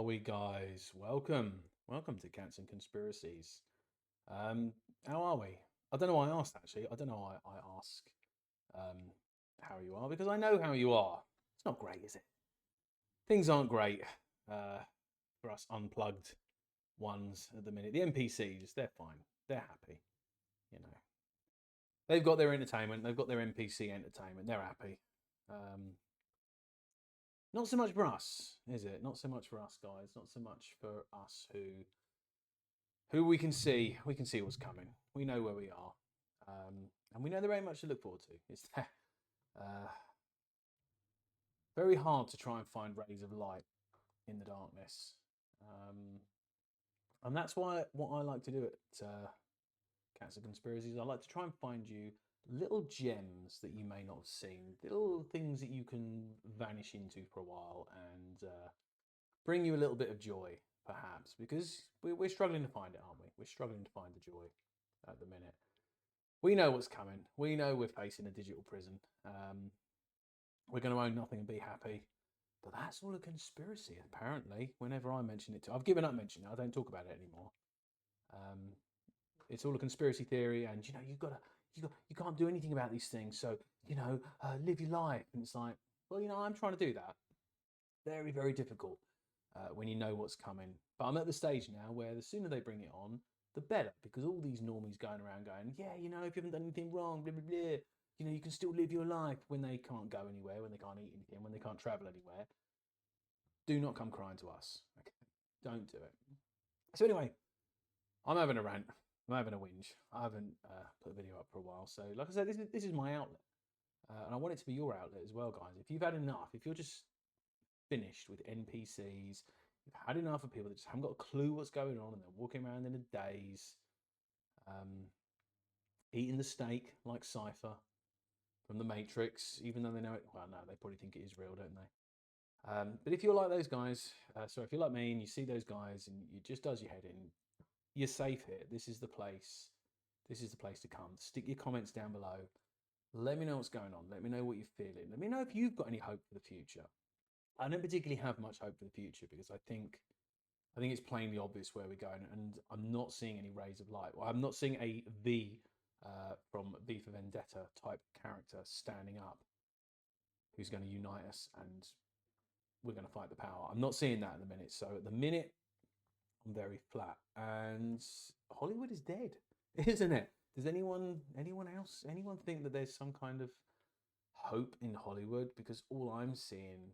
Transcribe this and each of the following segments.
are we, guys? Welcome to Cats and Conspiracies. Um, how are we? I don't know why I asked actually. I don't know why I ask um, how you are because I know how you are. It's not great, is it? Things aren't great for us unplugged ones at the minute. The NPCs, they're fine. They're happy. You know, they've got their entertainment. They've got their NPC entertainment. They're happy. Um, Not so much for us, is it? Not so much for us, guys. Not so much for us who we can see what's coming. We know where we are, and we know there ain't much to look forward to. It's uh, very hard to try and find rays of light in the darkness, um, and that's why what I like to do at Cats and Conspiracies. I like to try and find you little gems that you may not have seen, little things that you can vanish into for a while and bring you a little bit of joy, perhaps, because we're struggling to find it, aren't we? We're struggling to find the joy at the minute. We know what's coming. We know we're facing a digital prison. We're going to own nothing and be happy. But that's all a conspiracy, apparently. Whenever I mention it, I've given up mentioning it. I don't talk about it anymore. Um, it's all a conspiracy theory, and you can't do anything about these things. So live your life. And it's like, well, I'm trying to do that. Very, very difficult when you know what's coming. But I'm at the stage now where the sooner they bring it on, the better, because all these normies going around going, yeah, if you haven't done anything wrong, blah, blah, blah, you can still live your life when they can't go anywhere, when they can't eat anything, when they can't travel anywhere. Do not come crying to us. Okay? Don't do it. So anyway, I'm having a rant. I'm having a whinge. I haven't put a video up for a while. So like I said, this is my outlet. And I want it to be your outlet as well, guys. If you've had enough, if you're just finished with NPCs. You've had enough of people that just haven't got a clue what's going on and they're walking around in a daze, um, eating the steak like Cypher from the Matrix, even though they know it. Well, no, they probably think it is real, don't they? But if you're like those guys, if you're like me and you see those guys and it just does your head in, you're safe here. This is the place. This is the place to come. Stick your comments down below. Let me know what's going on. Let me know what you're feeling. Let me know if you've got any hope for the future. I don't particularly have much hope for the future because I think it's plainly obvious where we're going, and I'm not seeing any rays of light. Well, I'm not seeing a V from V for Vendetta type character standing up who's going to unite us and we're going to fight the power. I'm not seeing that at the minute. So at the minute, I'm very flat, and Hollywood is dead, isn't it? Does anyone think that there's some kind of hope in Hollywood? Because all I'm seeing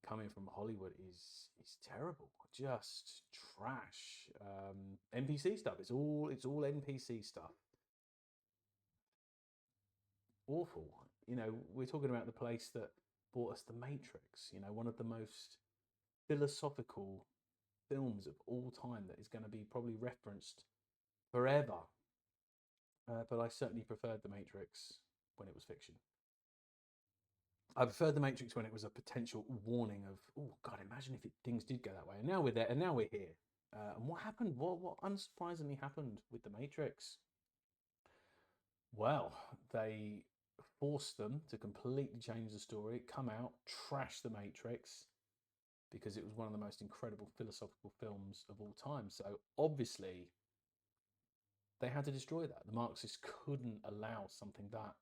coming from Hollywood is terrible, just trash. NPC stuff. It's all NPC stuff. Awful. We're talking about the place that brought us The Matrix. One of the most philosophical films of all time that is going to be probably referenced forever. But I certainly preferred The Matrix when it was fiction. I preferred The Matrix when it was a potential warning of, oh God, imagine if things did go that way. And now we're there, and now we're here. And what happened? What unsurprisingly happened with The Matrix? Well, they forced them to completely change the story, come out, trash The Matrix, because it was one of the most incredible philosophical films of all time. So obviously, they had to destroy that. The Marxists couldn't allow something that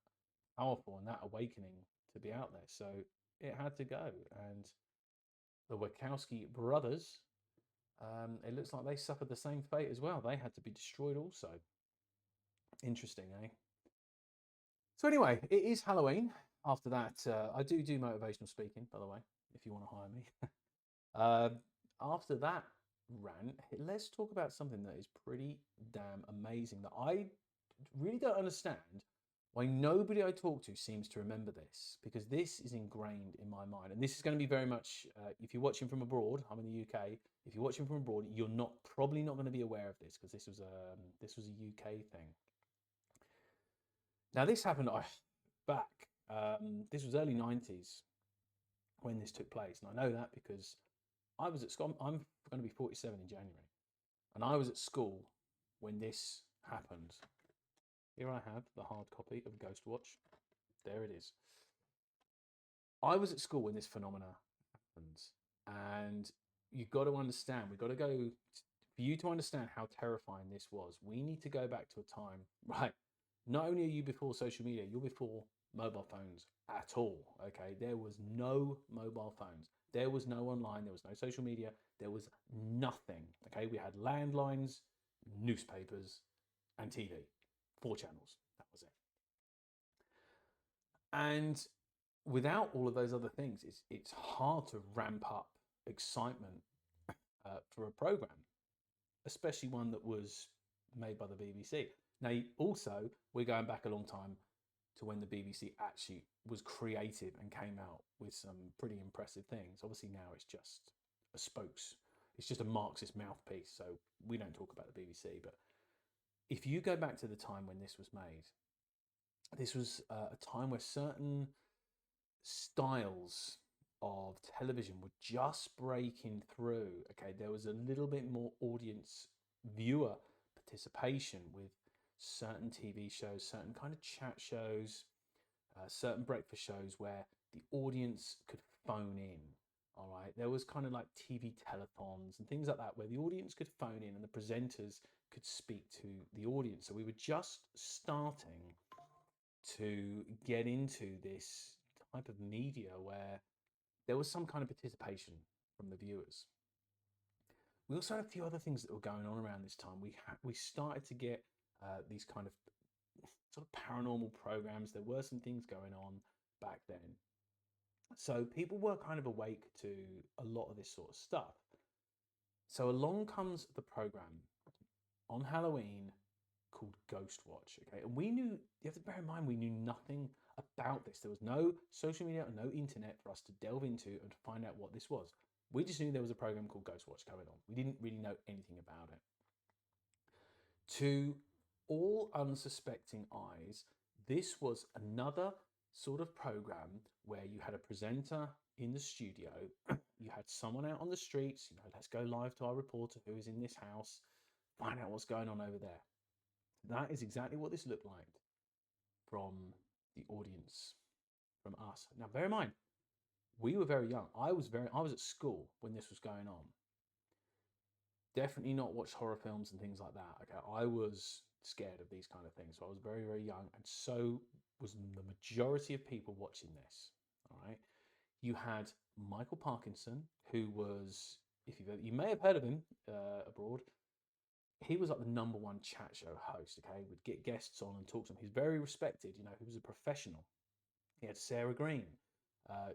powerful and that awakening to be out there. So it had to go. And the Wachowski brothers, it looks like they suffered the same fate as well. They had to be destroyed also. Interesting, eh? So anyway, it is Halloween. After that, I do motivational speaking, by the way, if you want to hire me. After that rant, let's talk about something that is pretty damn amazing that I really don't understand why nobody I talk to seems to remember this, because this is ingrained in my mind. And this is going to be very much, if you're watching from abroad, I'm in the UK. If you're watching from abroad, you're probably not going to be aware of this because this was a UK thing. Now this happened back. This was early 90s when this took place, and I know that because I was at school. I'm going to be 47 in January, and I was at school when this happened. Here I have the hard copy of Ghostwatch. There it is. I was at school when this phenomena happened, and you've got to understand, we've got to go, for you to understand how terrifying this was, we need to go back to a time, right? Not only are you before social media, you're before mobile phones at all, okay? There was no mobile phones. There was no online, there was no social media, there was nothing, okay? We had landlines, newspapers, and TV, 4 channels. That was it. And without all of those other things, it's hard to ramp up excitement for a program, especially one that was made by the BBC. Now, also, we're going back a long time to when the BBC actually was creative and came out with some pretty impressive things. Obviously, now it's just a it's just a Marxist mouthpiece. So we don't talk about the BBC. But if you go back to the time when this was made, this was a time where certain styles of television were just breaking through. Okay, there was a little bit more audience viewer participation with certain TV shows, certain kind of chat shows, certain breakfast shows where the audience could phone in. All right, there was kind of like TV telethons and things like that where the audience could phone in and the presenters could speak to the audience. So we were just starting to get into this type of media where there was some kind of participation from the viewers. We also had a few other things that were going on around this time. We started to get these kind of sort of paranormal programs. There were some things going on back then. So people were kind of awake to a lot of this sort of stuff. So along comes the program on Halloween called Ghostwatch. Okay, and you have to bear in mind, we knew nothing about this. There was no social media or no internet for us to delve into and to find out what this was. We just knew there was a program called Ghostwatch going on. We didn't really know anything about it. To all unsuspecting eyes, this was another sort of program where you had a presenter in the studio, you had someone out on the streets, let's go live to our reporter who is in this house, find out what's going on over there. That is exactly what this looked like from the audience, from us. Now, bear in mind, we were very young. I was at school when this was going on. Definitely not watched horror films and things like that. Okay, I was scared of these kind of things. So I was very, very young, and so was the majority of people watching this. All right, you had Michael Parkinson, who was, if you may have heard of him abroad. He was like the #1 chat show host. Okay, would get guests on and talk to them. He's very respected. He was a professional. He had Sarah Green.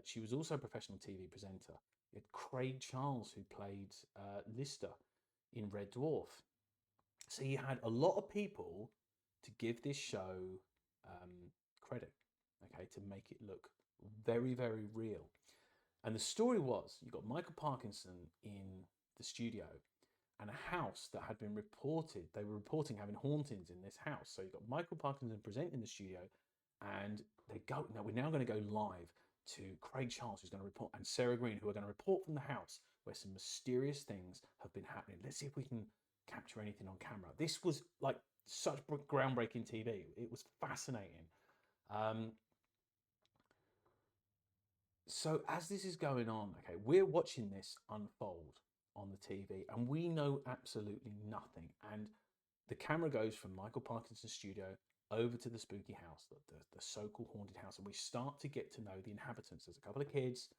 She was also a professional TV presenter. He had Craig Charles, who played Lister in Red Dwarf. So you had a lot of people to give this show credit, okay, to make it look very, very real. And the story was, you got Michael Parkinson in the studio and a house that had been reported. They were reporting having hauntings in this house. So you got Michael Parkinson presenting in the studio, and we're now going to go live to Craig Charles, who's going to report, and Sarah Green, who are going to report from the house where some mysterious things have been happening. Let's see if we can capture anything on camera. This was like such groundbreaking TV. It was fascinating. So as this is going on, okay, we're watching this unfold on the TV, and we know absolutely nothing. And the camera goes from Michael Parkinson's studio over to the spooky house, the so-called haunted house, and we start to get to know the inhabitants. There's a couple of kids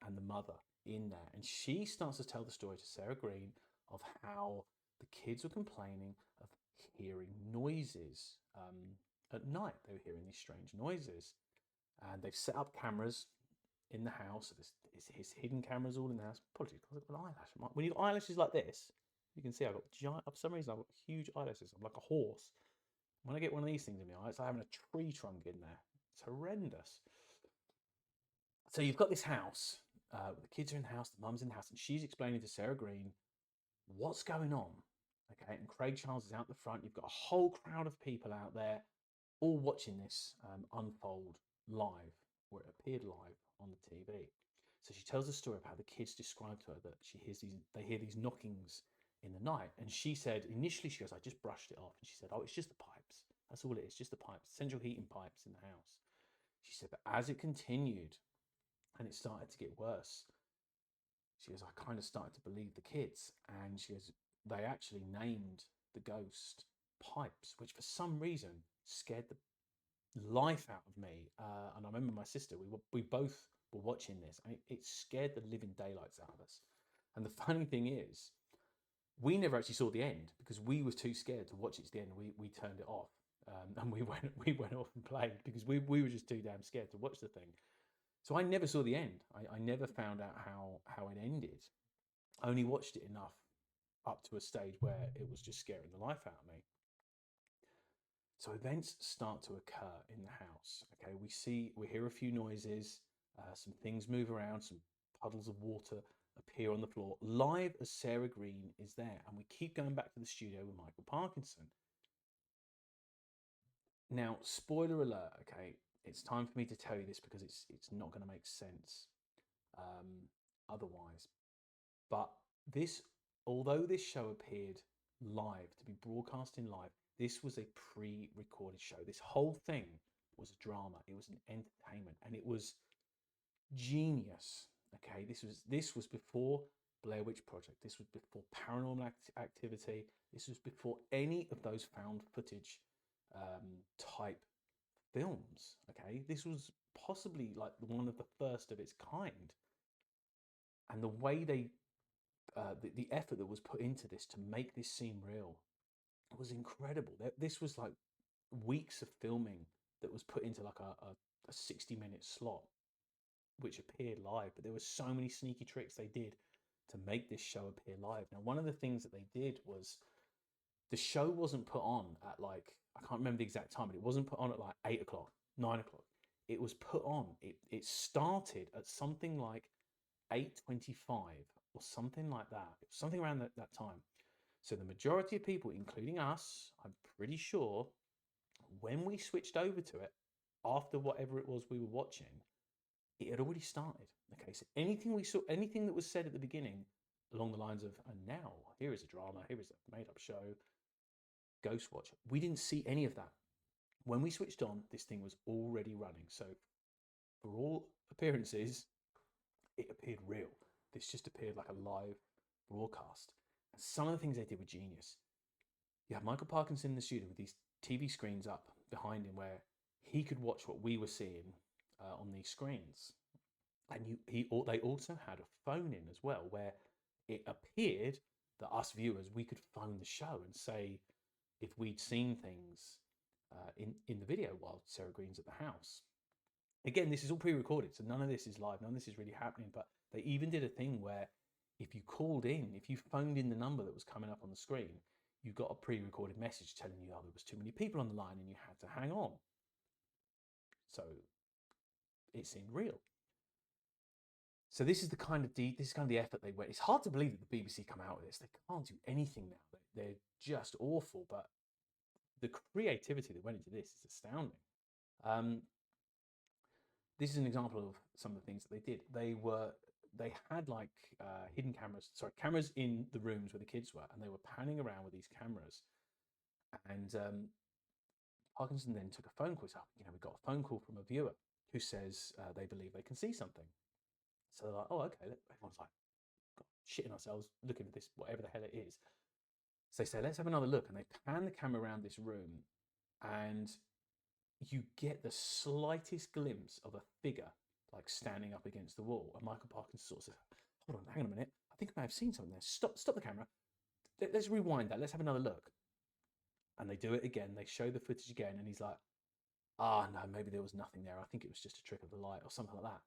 and the mother in there, and she starts to tell the story to Sarah Green of how the kids were complaining of hearing noises at night. They were hearing these strange noises, and they've set up cameras in the house. There's hidden cameras all in the house. Apologies, because I've got an eyelash. When you've got eyelashes like this, you can see I've got giant, for some reason, I've got huge eyelashes. I'm like a horse. When I get one of these things in my eye, it's like having a tree trunk in there. It's horrendous. So you've got this house. The kids are in the house, the mum's in the house, and she's explaining to Sarah Green what's going on. Okay, and Craig Charles is out the front. You've got a whole crowd of people out there all watching this unfold live, or it appeared live on the TV. So she tells the story of how the kids described to her that they hear these knockings in the night. And she said, initially she goes, I just brushed it off. And she said, oh, it's just the pipes. That's all it is, just the pipes, central heating pipes in the house. She said, but as it continued and it started to get worse, She goes, I kind of started to believe the kids. And she goes, they actually named the ghost Pipes, which for some reason scared the life out of me. And I remember my sister, we both were watching this, and it scared the living daylights out of us. And the funny thing is, we never actually saw the end because we were too scared to watch it to the end. We turned it off, and we went off and played because we were just too damn scared to watch the thing. So I never saw the end. I never found out how it ended. I only watched it enough up to a stage where it was just scaring the life out of me. So events start to occur in the house. Okay, we hear a few noises, some things move around, some puddles of water appear on the floor, live as Sarah Green is there. And we keep going back to the studio with Michael Parkinson. Now, spoiler alert, okay, it's time for me to tell you this because it's not going to make sense otherwise. But this, although this show appeared live to be broadcasting live, this was a pre-recorded show. This whole thing was a drama. It was an entertainment, and it was genius. Okay, this was before Blair Witch Project. This was before Paranormal Activity. This was before any of those found footage type films. Okay, this was possibly like one of the first of its kind, and the way the effort that was put into this to make this seem real was incredible. This was like weeks of filming that was put into like a 60-minute slot, which appeared live. But there were so many sneaky tricks they did to make this show appear live. Now, one of the things that they did was the show wasn't put on at like, I can't remember the exact time, but it wasn't put on at like 8 o'clock, 9 o'clock. It was put on. It started at something like 8:25 or something like that. It was something around that time. So the majority of people, including us, I'm pretty sure, when we switched over to it, after whatever it was we were watching, it had already started. Okay, so anything we saw, anything that was said at the beginning, along the lines of, and now here is a drama, here is a made-up show, Ghostwatch, we didn't see any of that. When we switched on, this thing was already running. So for all appearances, it appeared real. This just appeared like a live broadcast. And some of the things they did were genius. You have Michael Parkinson in the studio with these TV screens up behind him where he could watch what we were seeing on these screens. And they also had a phone in as well, where it appeared that us viewers, we could phone the show and say if we'd seen things in the video while Sarah Green's at the house. Again, this is all pre-recorded, so none of this is live, none of this is really happening. But they even did a thing where if you called in, if you phoned in the number that was coming up on the screen, you got a pre-recorded message telling you, oh, there was too many people on the line and you had to hang on. So it seemed real. So this is the kind of the effort they went. It's hard to believe that the BBC come out with this. They can't do anything now. They're just awful. But the creativity that went into this is astounding. This is an example of some of the things that they did. They had like hidden cameras in the rooms where the kids were, and they were panning around with these cameras. And Parkinson then took a phone call. So, we got a phone call from a viewer who says they believe they can see something. So they're like, oh, okay. Everyone's like, God, shitting ourselves looking at this, whatever the hell it is. So they say, let's have another look. And they pan the camera around this room, and you get the slightest glimpse of a figure like standing up against the wall. And Michael Parkinson sort of says, hold on, hang on a minute. I think I may have seen something there. Stop the camera. Let's rewind that. Let's have another look. And they do it again. They show the footage again. And he's like, no, maybe there was nothing there. I think it was just a trick of the light or something like that.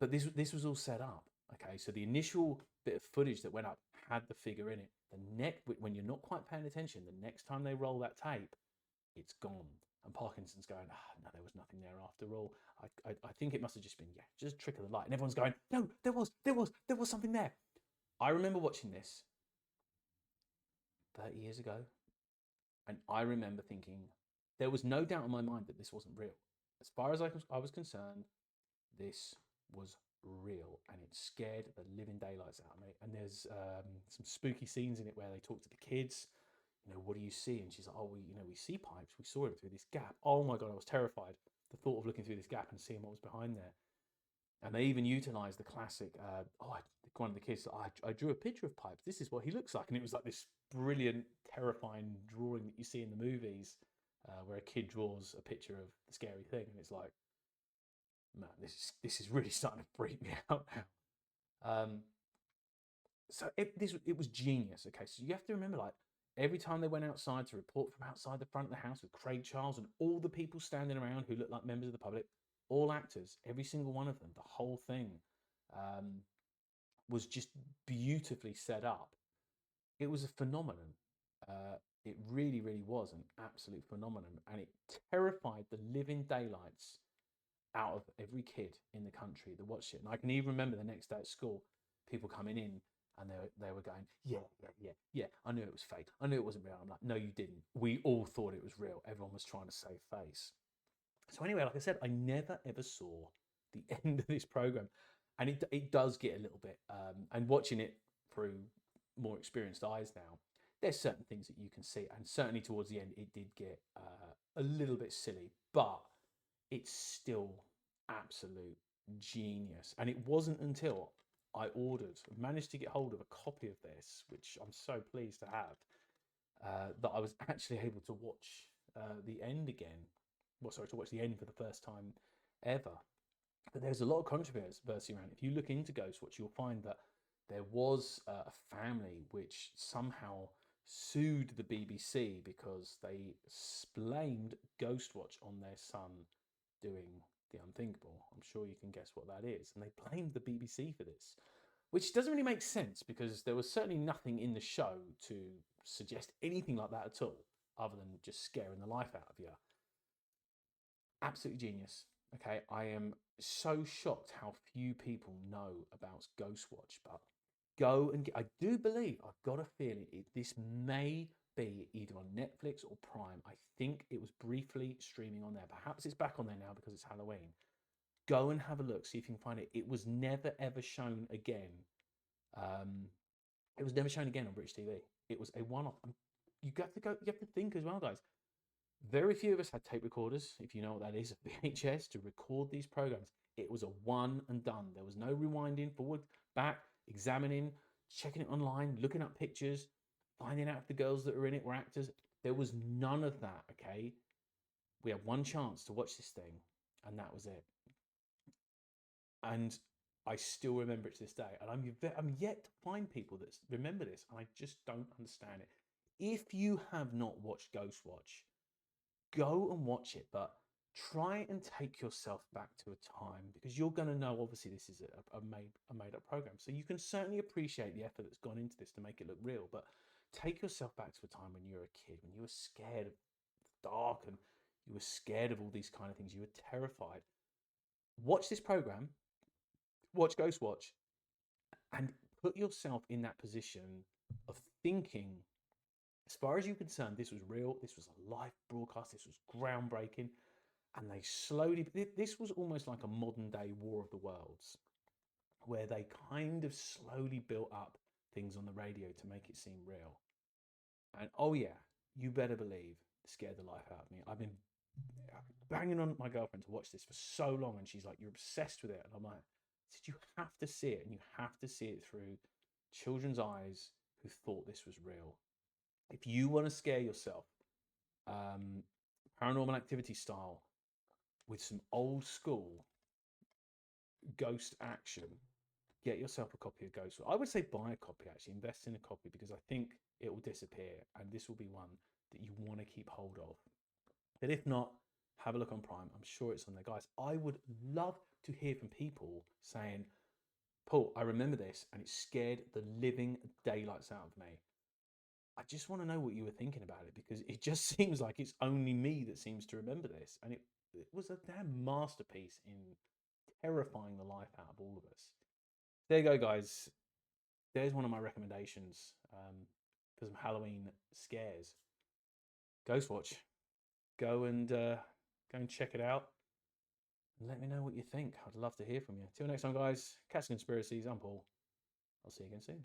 But this was all set up. Okay, so the initial bit of footage that went up had the figure in it. When you're not quite paying attention, the next time they roll that tape, it's gone. And Parkinson's going, no, there was nothing there after all. I think it must have just been, just a trick of the light. And everyone's going, no, there was something there. I remember watching this 30 years ago. And I remember thinking, there was no doubt in my mind that this wasn't real. As far as I was concerned, this was real, and it scared the living daylights out of me. And there's some spooky scenes in it where they talk to the kids. What do you see? And she's like, oh, we see Pipes. We saw him through this gap. Oh my God, I was terrified. The thought of looking through this gap and seeing what was behind there. And they even utilised the classic. One of the kids, I drew a picture of Pipes. This is what he looks like, and it was like this brilliant, terrifying drawing that you see in the movies, where a kid draws a picture of the scary thing, and it's like, man, this is really starting to freak me out now. It was genius. Okay, so you have to remember, like, every time they went outside to report from outside the front of the house with Craig Charles and all the people standing around who looked like members of the public, all actors, every single one of them, the whole thing um, was just beautifully set up. It was a phenomenon. It really, really was an absolute phenomenon, and it terrified the living daylights out of every kid in the country that watched it. And I can even remember the next day at school, people coming in and they were going, yeah, I knew it was fake. I knew it wasn't real. I'm like, no, you didn't. We all thought it was real. Everyone was trying to save face. So anyway, like I said, I never ever saw the end of this program, and it does get a little bit. And watching it through more experienced eyes now, there's certain things that you can see, and certainly towards the end, it did get a little bit silly, but it's still absolute genius. And it wasn't until I managed to get hold of a copy of this, which I'm so pleased to have, that I was actually able to watch the end again. Well, sorry, to watch the end for the first time ever. But there's a lot of controversy around it. If you look into Ghostwatch, you'll find that there was a family which somehow sued the BBC because they blamed Ghostwatch on their son doing the unthinkable. I'm sure you can guess what that is. And they blamed the BBC for this, which doesn't really make sense because there was certainly nothing in the show to suggest anything like that at all, other than just scaring the life out of you. Absolutely genius. Okay, I am so shocked how few people know about Ghostwatch, but go and get. I do believe, I've got a feeling this may be either on Netflix or Prime. I think it was briefly streaming on there. Perhaps it's back on there now because it's Halloween. Go and have a look, see if you can find it. It was never ever shown again. Um, it was never shown again on British TV. It was a one-off. You have to go. You have to think as well, guys. Very few of us had tape recorders, if you know what that is, a VHS to record these programs. It was a one and done. There was no rewinding, forward, back, examining, checking it online, looking up pictures, finding out if the girls that were in it were actors. There was none of that, okay? We had one chance to watch this thing, and that was it. And I still remember it to this day. And I'm yet to find people that remember this, and I just don't understand it. If you have not watched Ghostwatch, go and watch it, but try and take yourself back to a time, because you're going to know, obviously, this is a made up program. So you can certainly appreciate the effort that's gone into this to make it look real, but take yourself back to a time when you were a kid, when you were scared of the dark and you were scared of all these kind of things. You were terrified. Watch this program, watch Ghostwatch, and put yourself in that position of thinking, as far as you're concerned, this was real, this was a live broadcast, this was groundbreaking. And they slowly, this was almost like a modern day War of the Worlds, where they kind of slowly built up things on the radio to make it seem real. And oh yeah, you better believe it scared the life out of me. I've been banging on my girlfriend to watch this for so long, and she's like, "You're obsessed with it," and I'm like, "You have to see it, and you have to see it through children's eyes who thought this was real. If you want to scare yourself, um, Paranormal Activity style, with some old school ghost action, get yourself a copy of Ghost. I would say buy a copy, actually, invest in a copy, because I think it will disappear, and this will be one that you want to keep hold of. But if not, have a look on Prime. I'm sure it's on there. Guys, I would love to hear from people saying, Paul, I remember this and it scared the living daylights out of me. I just want to know what you were thinking about it, because it just seems like it's only me that seems to remember this. And it was a damn masterpiece in terrifying the life out of all of us. There you go, guys. There's one of my recommendations for some Halloween scares. Ghostwatch. Go and check it out. And let me know what you think. I'd love to hear from you. Till next time, guys. Cats and Conspiracies. I'm Paul. I'll see you again soon.